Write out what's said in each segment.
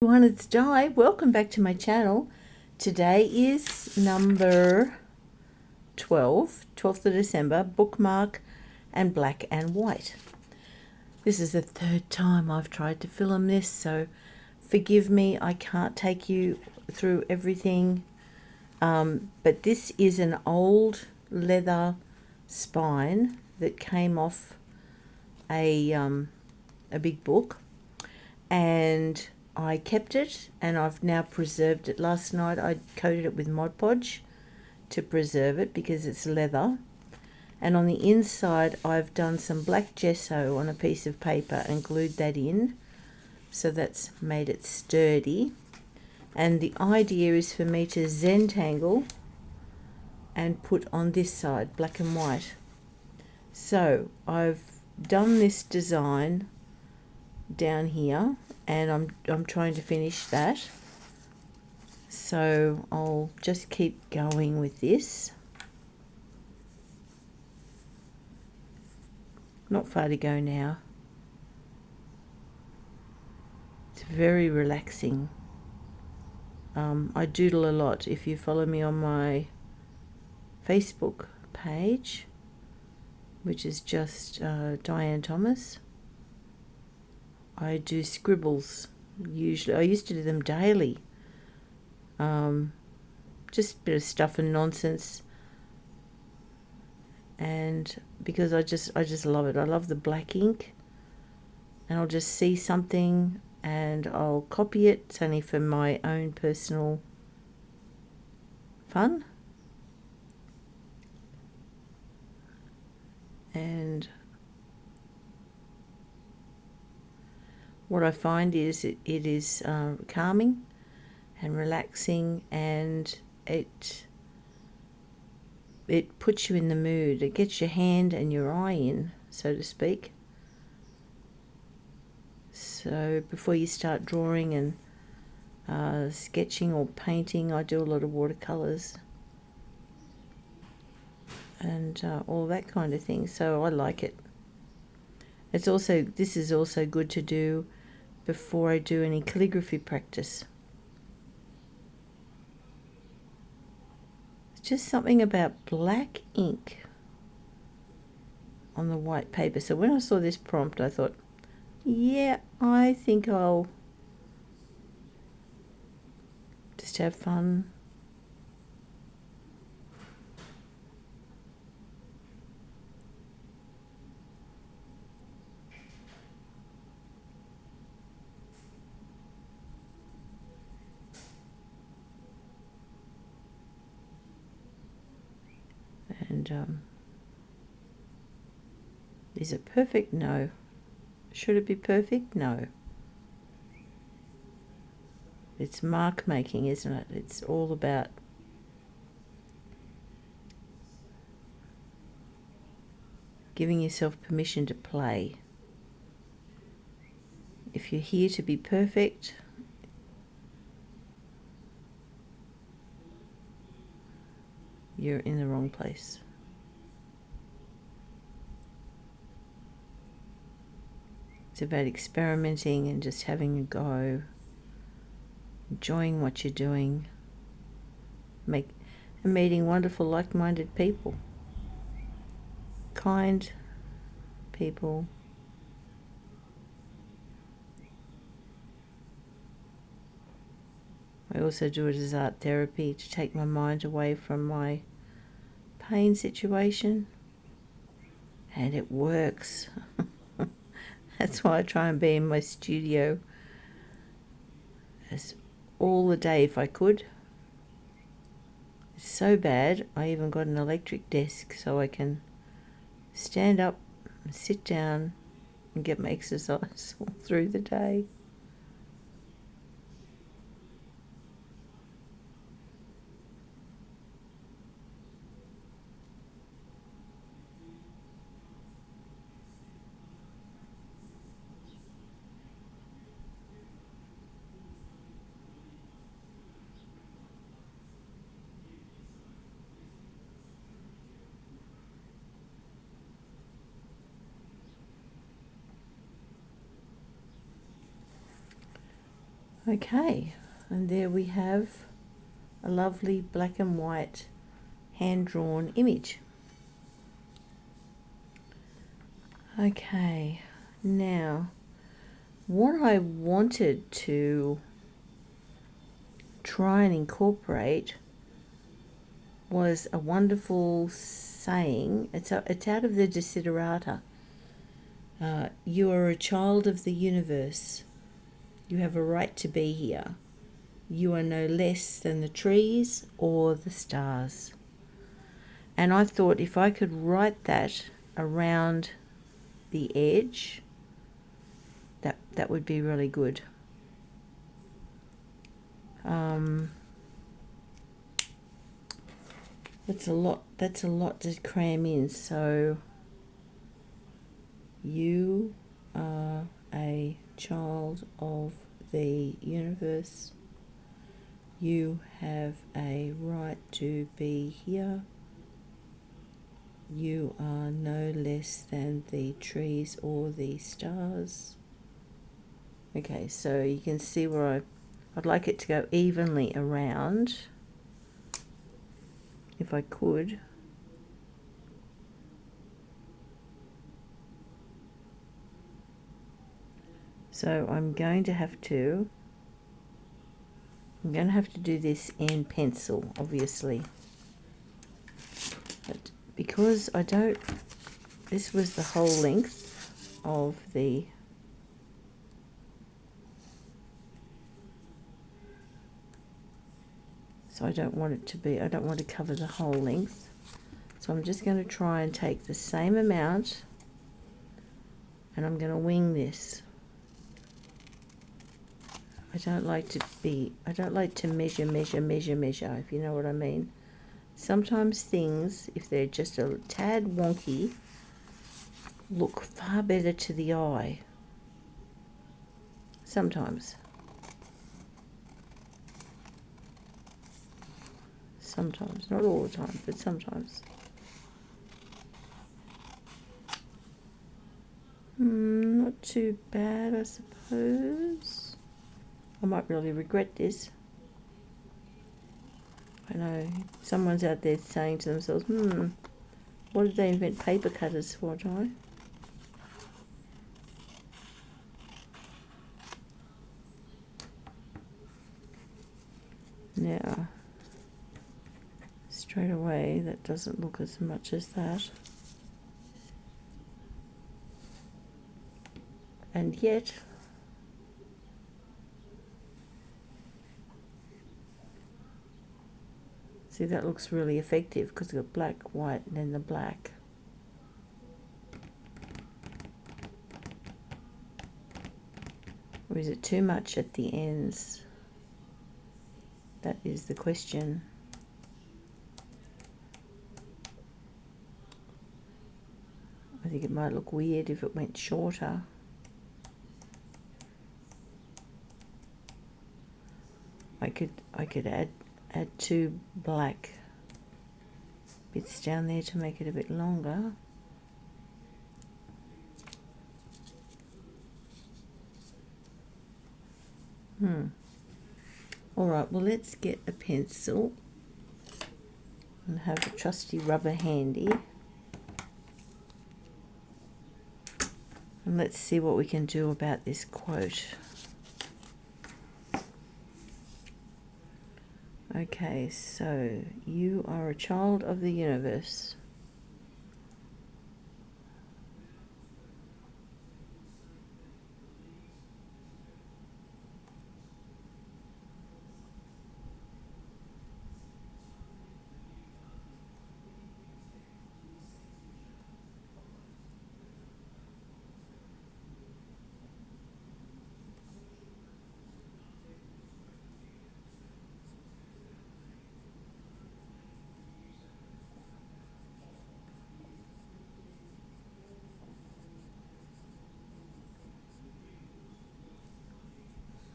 Everyone, it's Di. Welcome back to my channel. Today is number 12th of December, Bookmark and Black and White. This is the third time I've tried to film this, so forgive me, I can't take you through everything. But this is an old leather spine that came off a big book, and I kept it and I've now preserved it. Last night I coated it with Mod Podge to preserve it because it's leather. And on the inside I've done some black gesso on a piece of paper and glued that in. So that's made it sturdy. And the idea is for me to Zentangle and put on this side, black and white. So I've done this design down here and I'm trying to finish that, so I'll just keep going with this. Not far to go now. It's very relaxing. I doodle a lot. If you follow me on my Facebook page, which is just Diane Thomas, I do scribbles. Usually I used to do them daily. Just a bit of stuff and nonsense, and because I just love it. I love the black ink, and I'll just see something and I'll copy it. It's only for my own personal fun. And what I find is it is calming and relaxing, and it puts you in the mood. It gets your hand and your eye in, so to speak. So before you start drawing and sketching or painting, I do a lot of watercolors and all that kind of thing. So I like it. This is also good to do before I do any calligraphy practice. It's just something about black ink on the white paper. So when I saw this prompt, I thought, yeah, I think I'll just have fun. And is it perfect? No. Should it be perfect? No. It's mark making, isn't it? It's all about giving yourself permission to play. If you're here to be perfect, you're in the wrong place. It's about experimenting and just having a go, enjoying what you're doing, and meeting wonderful like-minded people, kind people. I also do it as art therapy to take my mind away from my pain situation, and it works. That's why I try and be in my studio all the day if I could. It's so bad, I even got an electric desk so I can stand up and sit down and get my exercise all through the day. Okay, and there we have a lovely black and white hand-drawn image. Okay, now what I wanted to try and incorporate was a wonderful saying. It's out of the Desiderata. You are a child of the universe. You have a right to be here. You are no less than the trees or the stars. And I thought if I could write that around the edge, that would be really good. That's a lot to cram in. So you are a child of the universe. You have a right to be here. You are no less than the trees or the stars. Okay, so you can see where I'd like it to go evenly around, if I could. So I'm going to have to do this in pencil, obviously. But because this was the whole length of the so I don't want to cover the whole length. So I'm just going to try and take the same amount and I'm going to wing this. I don't like to measure, if you know what I mean. Sometimes things, if they're just a tad wonky, look far better to the eye. Sometimes. Not all the time, but sometimes. Not too bad, I suppose. I might really regret this. I know someone's out there saying to themselves, what did they invent paper cutters for, Joy? Now, straight away, that doesn't look as much as that. And yet, see, that looks really effective because we've got black, white, and then the black. Or is it too much at the ends? That is the question. I think it might look weird if it went shorter. I could add two black bits down there to make it a bit longer. All right, well, let's get a pencil and have a trusty rubber handy. And let's see what we can do about this quote. Okay, so you are a child of the universe.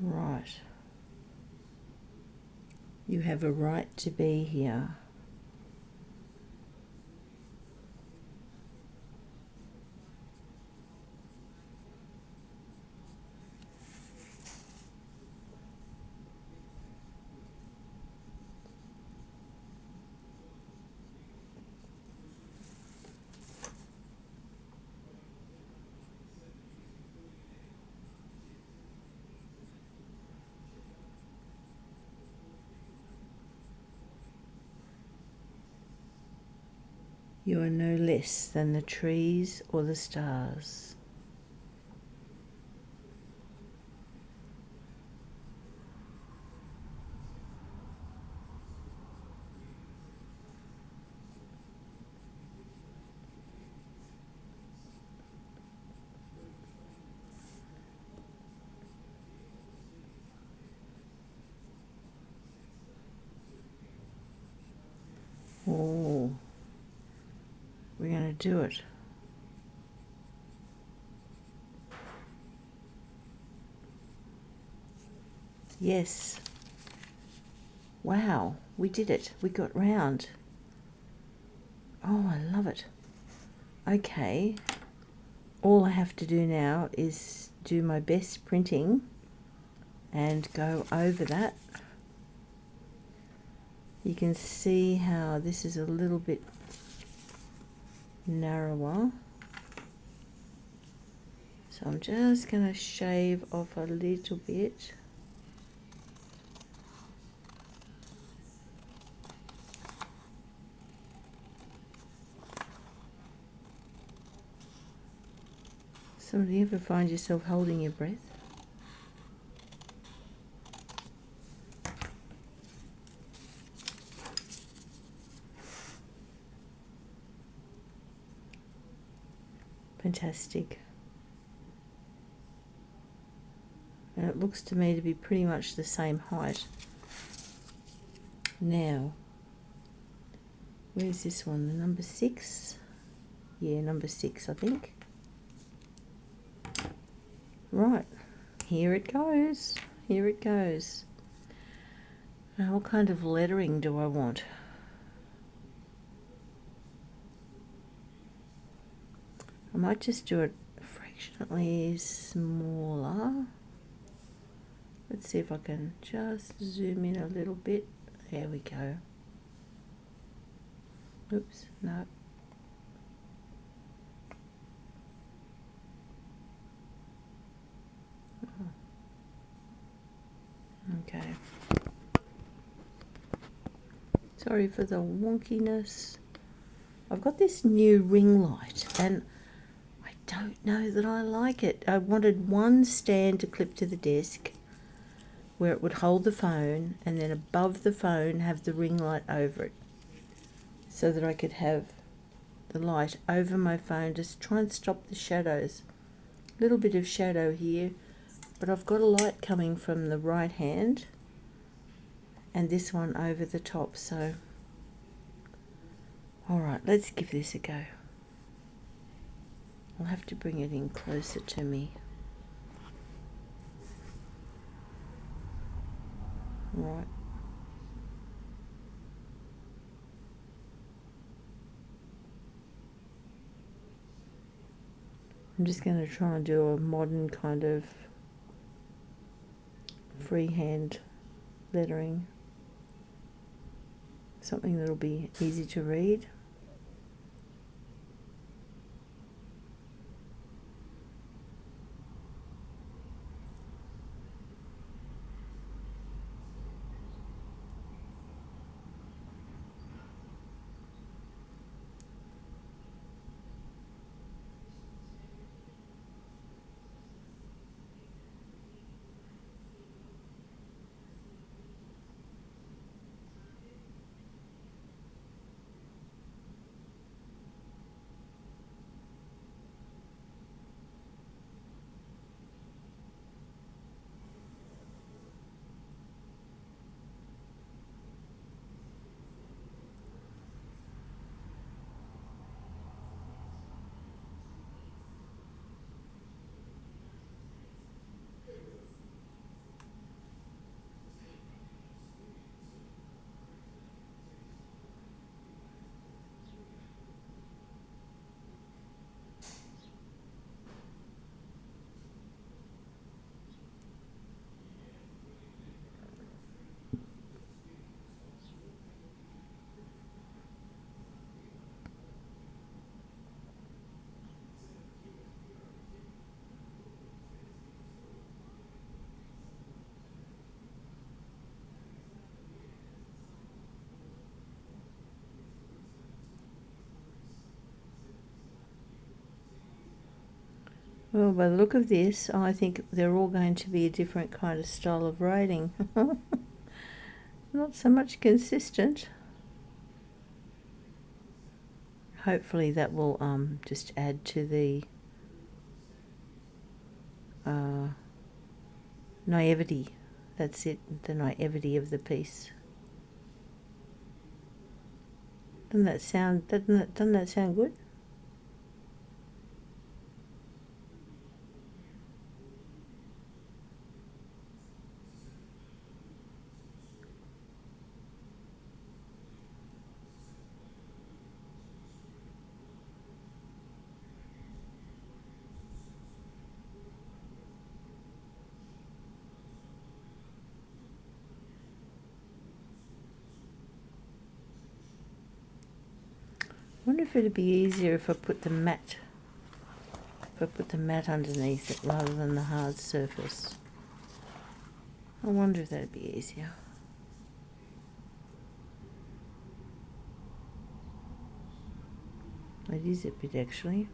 Right. You have a right to be here. You are no less than the trees or the stars. Oh, we're going to do it. Yes. Wow, we did it. We got round. Oh, I love it. Okay. All I have to do now is do my best printing and go over that. You can see how this is a little bit narrower. So I'm just going to shave off a little bit. So do you ever find yourself holding your breath? Fantastic. And it looks to me to be pretty much the same height. Now, where's this one? The number 6? Yeah, number 6, I think. Right, here it goes. Here it goes. Now, what kind of lettering do I want? I might just do it fractionally smaller. Let's see if I can just zoom in a little bit. There we go. Oops, no. Oh. Okay. Sorry for the wonkiness. I've got this new ring light and I don't know that I like it. I wanted one stand to clip to the desk where it would hold the phone, and then above the phone have the ring light over it, so that I could have the light over my phone, just try and stop the shadows. A little bit of shadow here, but I've got a light coming from the right hand and this one over the top. So alright, let's give this a go. I'll have to bring it in closer to me. Right. I'm just going to try and do a modern kind of freehand lettering. Something that'll be easy to read. Well, by the look of this, I think they're all going to be a different kind of style of writing. Not so much consistent. Hopefully that will just add to the naivety. That's it, the naivety of the piece. Doesn't that sound good? I wonder if it'd be easier if I put the mat underneath it rather than the hard surface. I wonder if that'd be easier. It is a bit actually.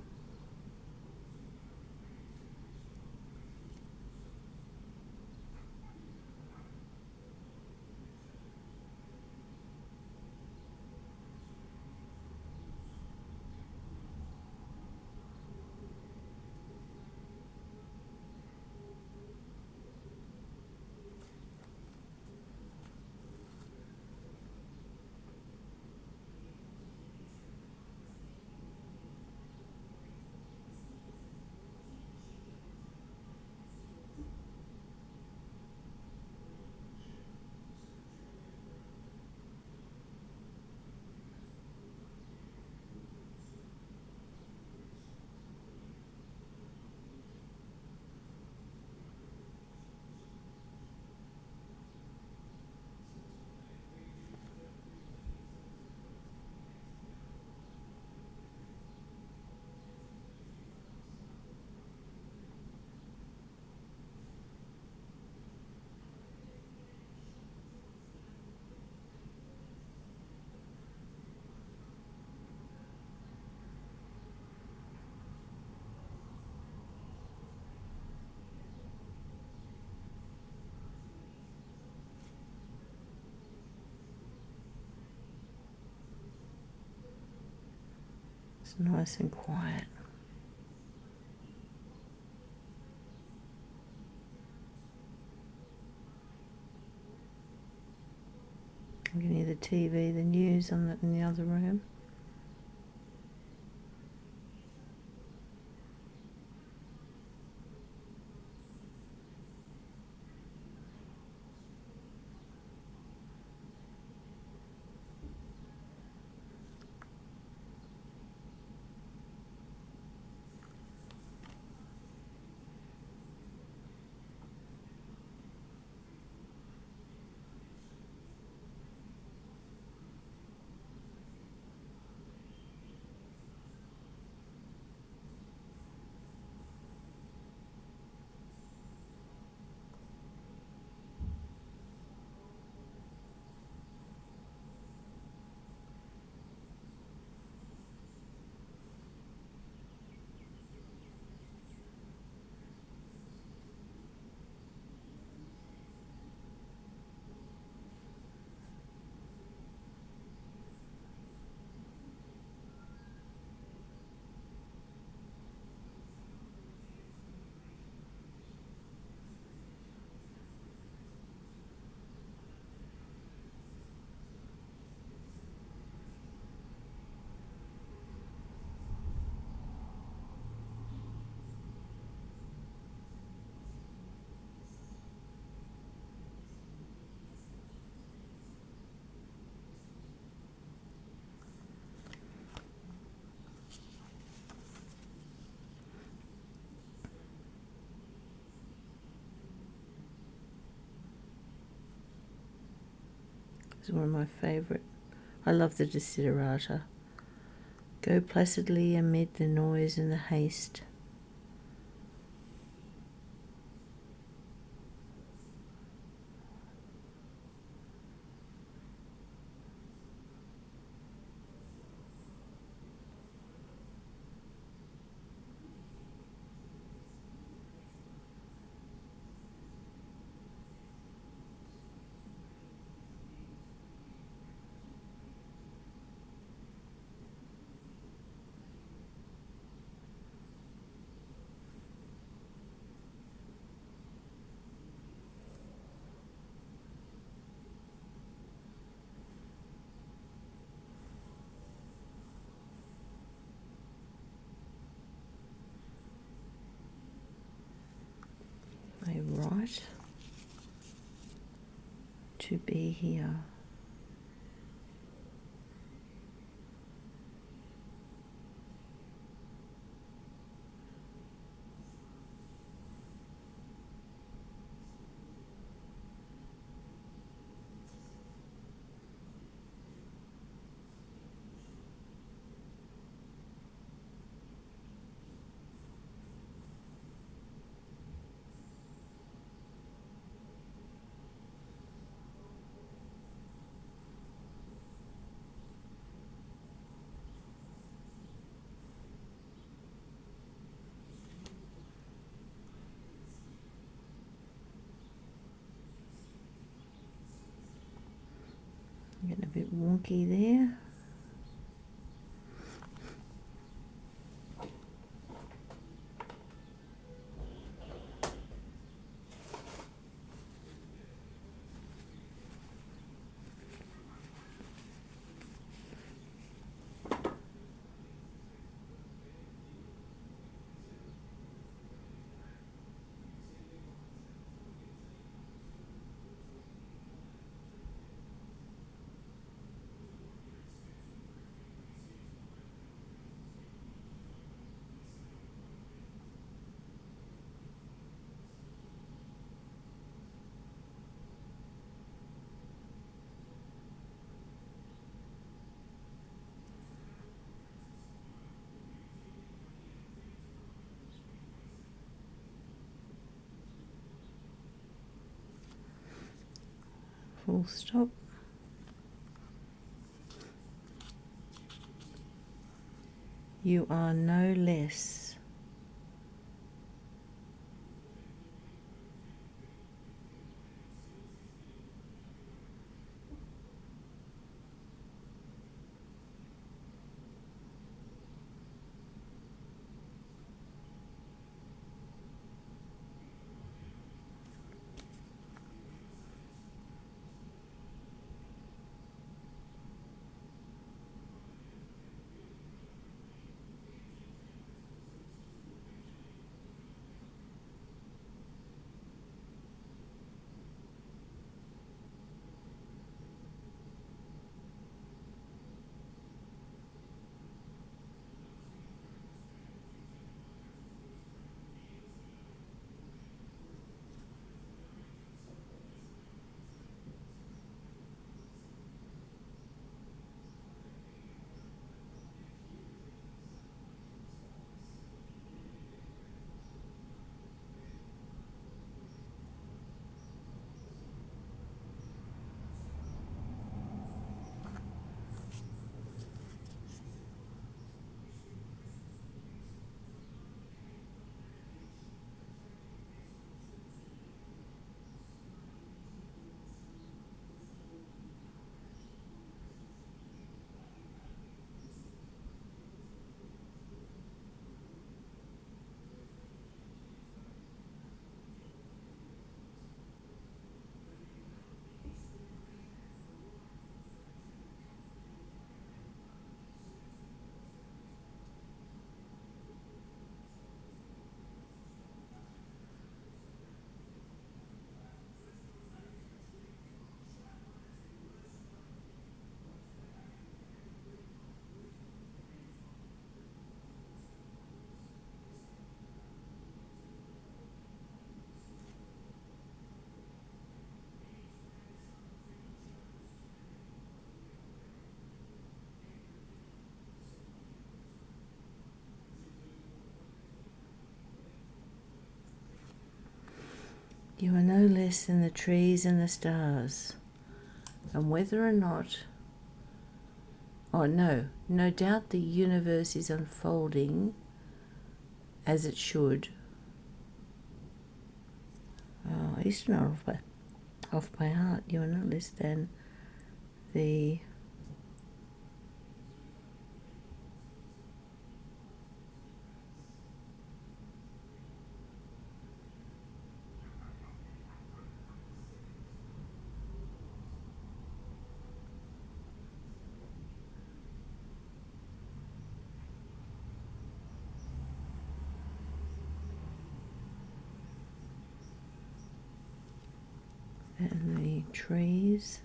It's nice and quiet. I can hear the TV, the news in the other room. It's one of my favourite. I love the Desiderata. Go placidly amid the noise and the haste. right to be here. Getting a bit wonky there. Full stop. You are no less. You are no less than the trees and the stars. And whether or not, oh no doubt the universe is unfolding as it should. Oh, I used to know off by heart. You are no less than the and the trees.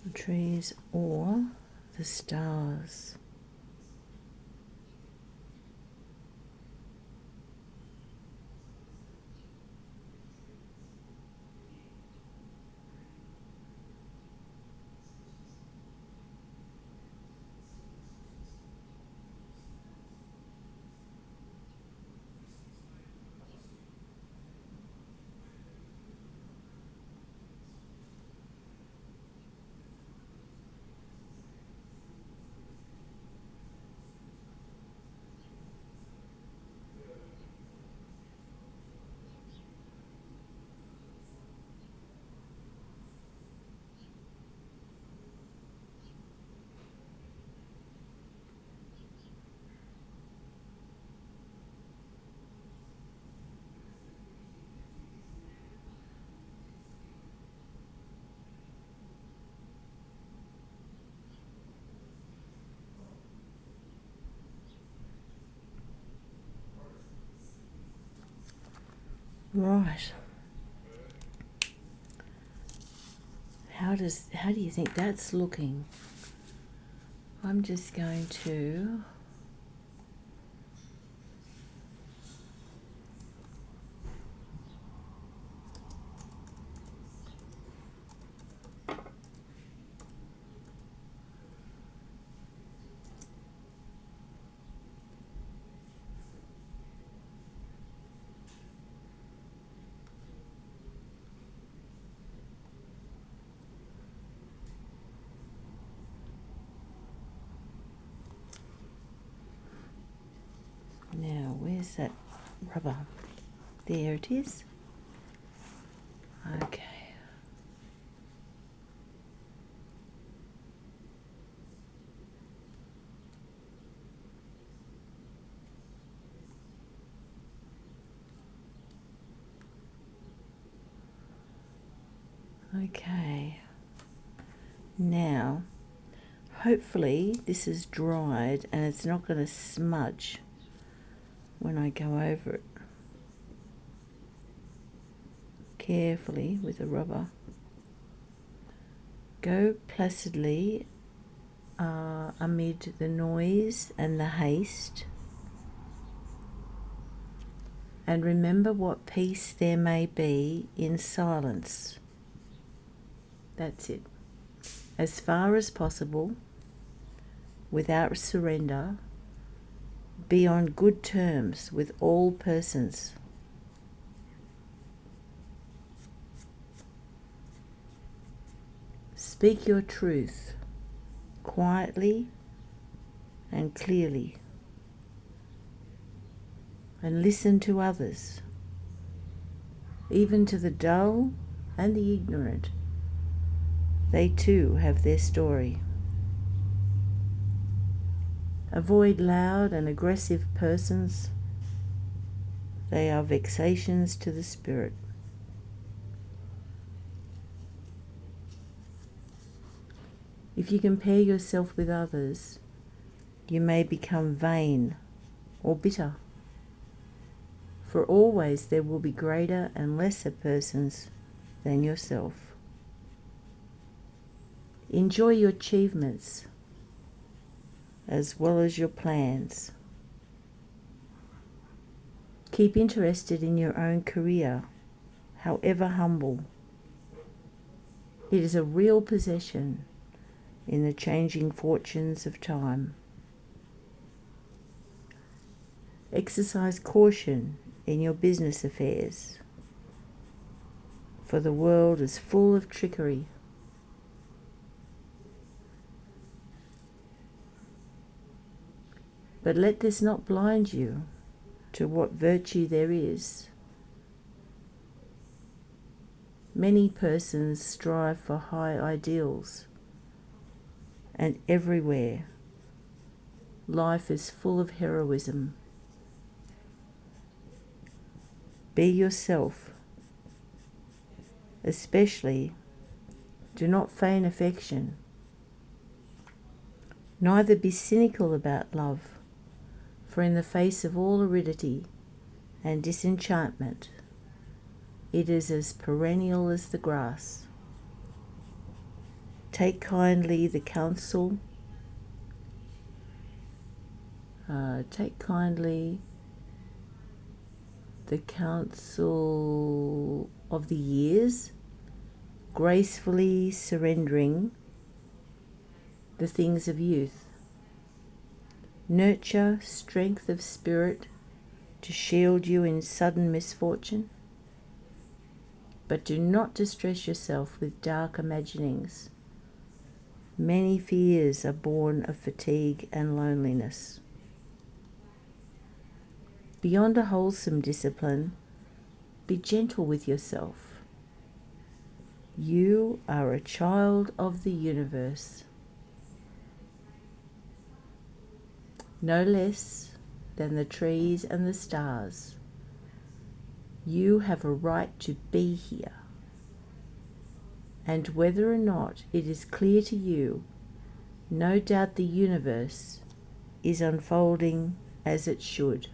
The trees or the stars. Right. How do you think that's looking? I'm just going to now, where's that rubber? There it is. Okay. Okay. Now, hopefully this is dried and it's not going to smudge when I go over it. Carefully with the rubber. Go placidly amid the noise and the haste, and remember what peace there may be in silence. That's it. As far as possible, without surrender, be on good terms with all persons. Speak your truth quietly and clearly, and listen to others, even to the dull and the ignorant. They too have their story. Avoid loud and aggressive persons. They are vexations to the spirit. If you compare yourself with others, you may become vain or bitter, for always there will be greater and lesser persons than yourself. Enjoy your achievements as well as your plans. Keep interested in your own career, however humble. It is a real possession in the changing fortunes of time. Exercise caution in your business affairs, for the world is full of trickery. But let this not blind you to what virtue there is. Many persons strive for high ideals, and everywhere life is full of heroism. Be yourself. Especially, do not feign affection. Neither be cynical about love, for in the face of all aridity and disenchantment, it is as perennial as the grass. Take kindly the counsel. Take kindly the counsel of the years, gracefully surrendering the things of youth. Nurture strength of spirit to shield you in sudden misfortune, but do not distress yourself with dark imaginings. Many fears are born of fatigue and loneliness. Beyond a wholesome discipline, be gentle with yourself. You are a child of the universe, no less than the trees and the stars. You have a right to be here, and whether or not it is clear to you, no doubt the universe is unfolding as it should.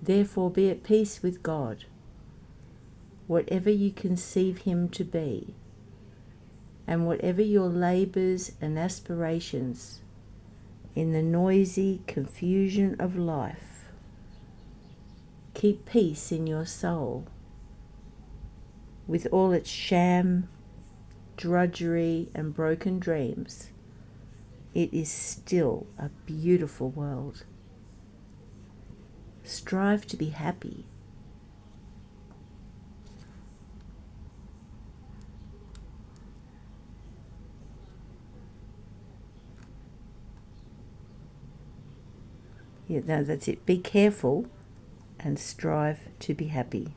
Therefore be at peace with God, whatever you conceive him to be, and whatever your labours and aspirations in the noisy confusion of life. Keep peace in your soul, with all its sham, drudgery and broken dreams. It is still a beautiful world. Strive to be happy. Yeah, no, that's it. Be careful and strive to be happy.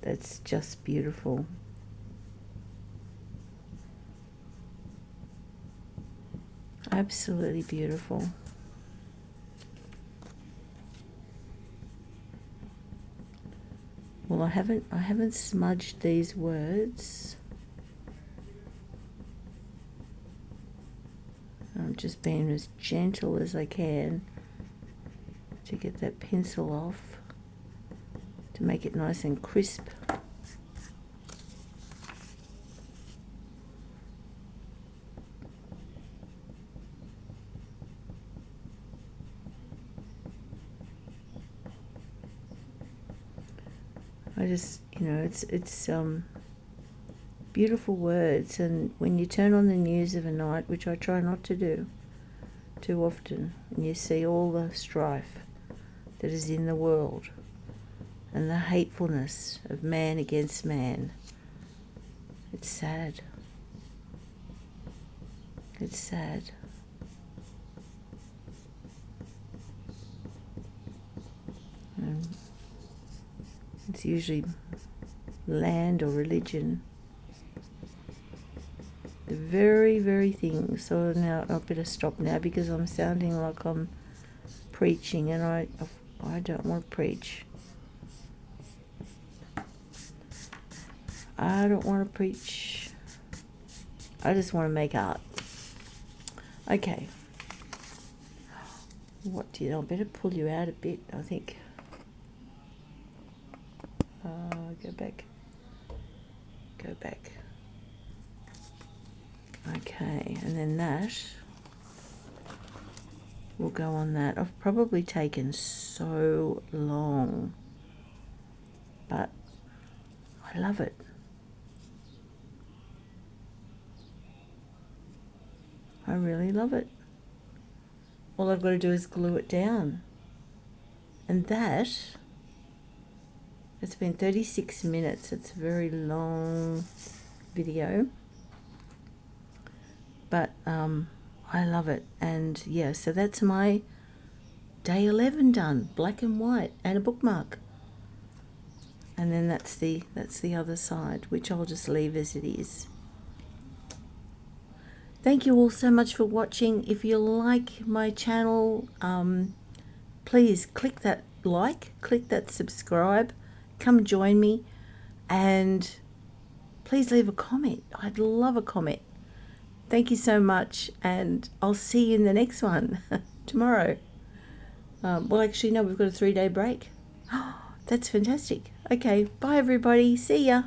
That's just beautiful. Absolutely beautiful. Well, I haven't smudged these words. I'm just being as gentle as I can to get that pencil off, to make it nice and crisp. I just, it's beautiful words, and when you turn on the news of a night, which I try not to do too often, and you see all the strife that is in the world and the hatefulness of man against man, it's sad. It's sad. It's usually land or religion. The very, very thing. So now I better stop now because I'm sounding like I'm preaching, and I don't want to preach. I don't want to preach. I just want to make art. Okay. What do you know? I better pull you out a bit, I think. Go back. Go back. Okay, and then that. will go on that. I've probably taken so long, but I love it. I really love it. All I've got to do is glue it down. And that, it's been 36 minutes. It's a very long video. But I love it. And yeah, so that's my day 11 done. Black and white and a bookmark. And then that's the other side, which I'll just leave as it is. Thank you all so much for watching. If you like my channel, please click that like, click that subscribe, come join me, and please leave a comment. I'd love a comment. Thank you so much, and I'll see you in the next one tomorrow. Well, actually, no, we've got a 3-day break. That's fantastic. Okay, bye everybody. See ya.